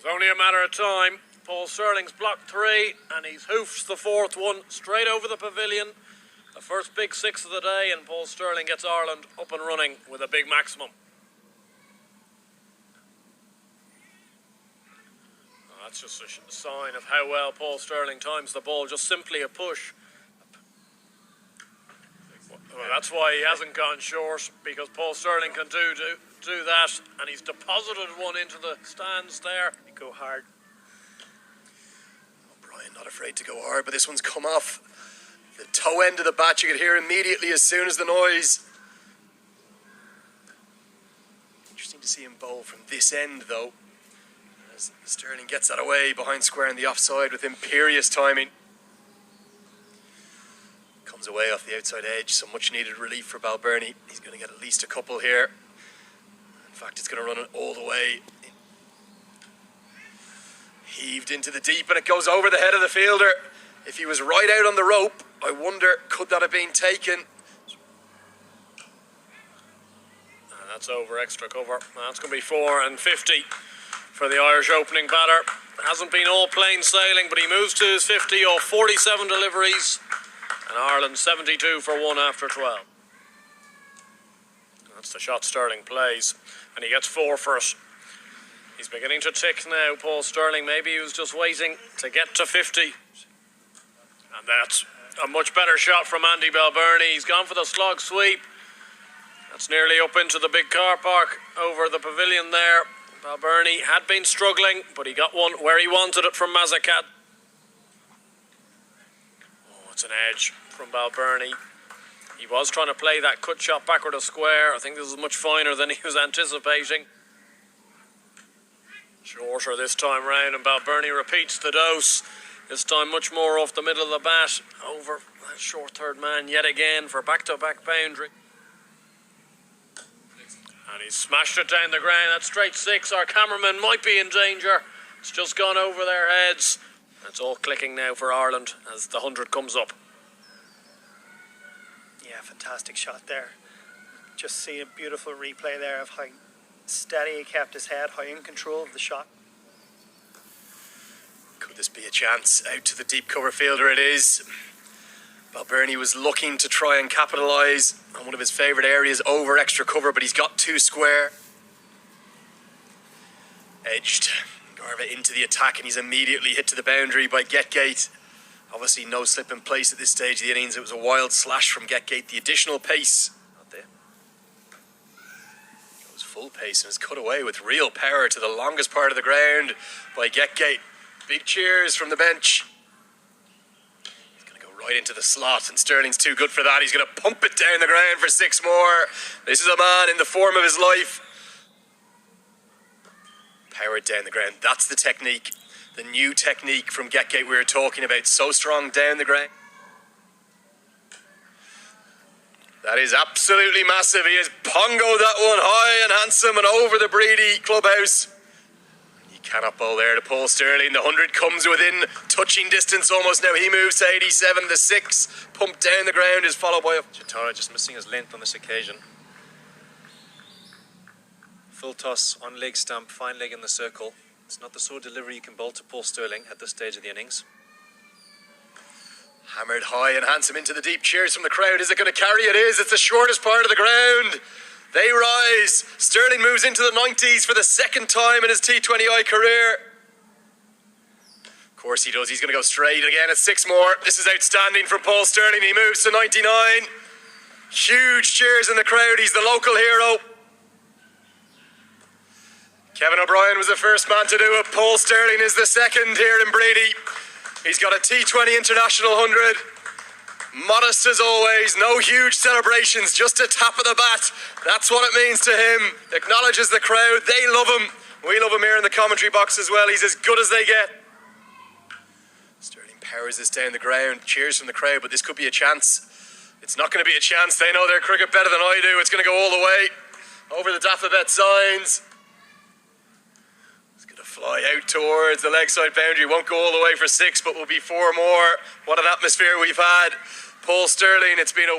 It's only a matter of time. Paul Stirling's blocked 3 and he's hoofed the 4th one straight over the pavilion. The first big 6 of the day, and Paul Stirling gets Ireland up and running with a big maximum. That's just a sign of how well Paul Stirling times the ball, just simply a push. Well, that's why he hasn't gone short, because Paul Stirling can do that, and he's deposited one into the stands there. He go hard. O'Brien not afraid to go hard, but this one's come off the toe end of the bat. You could hear immediately as soon as the noise. Interesting to see him bowl from this end, though, as Stirling gets that away behind square in the offside with imperious timing. Comes away off the outside edge, some much needed relief for Balbirnie. He's going to get at least a couple here. In fact, it's going to run it all the way. Heaved into the deep, and it goes over the head of the fielder. If he was right out on the rope, I wonder, could that have been taken? And that's over extra cover. That's going to be 4 and 50 for the Irish opening batter. Hasn't been all plain sailing, but he moves to his 50 off 47 deliveries. And Ireland 72 for 1 after 12. That's the shot Stirling plays, and he gets 4 for it. He's beginning to tick now, Paul Stirling. Maybe he was just waiting to get to 50. And that's a much better shot from Andy Balbirnie. He's gone for the slog sweep. That's nearly up into the big car park over the pavilion there. Balbirnie had been struggling, but he got one where he wanted it from Mazakat. Oh, it's an edge from Balbirnie. He was trying to play that cut shot backward of square. I think this is much finer than he was anticipating. Shorter this time round, and Balbirnie repeats the dose. This time much more off the middle of the bat, over that short third man yet again for back-to-back boundary. And he's smashed it down the ground. That's straight 6. Our cameraman might be in danger. It's just gone over their heads. It's all clicking now for Ireland as the 100 comes up. Yeah, fantastic shot there. Just see a beautiful replay there of how steady he kept his head, how in control of the shot. Could this be a chance? Out to the deep cover fielder it is. Balbirnie was looking to try and capitalise on one of his favourite areas over extra cover, but he's got 2 square. Edged Garva into the attack, and he's immediately hit to the boundary by Getgate. Obviously no slip in place at this stage of the innings. It was a wild slash from Getgate. The additional pace, not there. It was full pace and was cut away with real power to the longest part of the ground by Getgate. Big cheers from the bench. He's going to go right into the slot, and Stirling's too good for that. He's going to pump it down the ground for 6 more. This is a man in the form of his life. Powered down the ground. That's the technique. The new technique from Getgate we were talking about. So strong down the ground. That is absolutely massive. He has pongoed that one high and handsome and over the Breedy clubhouse. He cannot bowl there to Paul Stirling. The 100 comes within touching distance almost now. He moves to 87. The 6 pumped down the ground is followed by a... Chatara just missing his length on this occasion. Full toss on leg stump, fine leg in the circle. It's not the sort of delivery you can bowl to Paul Stirling at this stage of the innings. Hammered high and handsome into the deep. Cheers from the crowd. Is it going to carry? It is. It's the shortest part of the ground. They rise. Stirling moves into the 90s for the 2nd time in his T20I career. Of course he does. He's going to go straight again at 6 more. This is outstanding from Paul Stirling. He moves to 99. Huge cheers in the crowd. He's the local hero. Kevin O'Brien was the first man to do it. Paul Stirling is the 2nd here in Breedy. He's got a T20 International 100. Modest as always, no huge celebrations, just a tap of the bat. That's what it means to him. Acknowledges the crowd. They love him. We love him here in the commentary box as well. He's as good as they get. Stirling powers this down the ground. Cheers from the crowd, but this could be a chance. It's not going to be a chance. They know their cricket better than I do. It's going to go all the way over the Daffabet signs. Fly out towards the leg side boundary. Won't go all the way for 6, but will be 4 more. What an atmosphere we've had. Paul Stirling, it's been a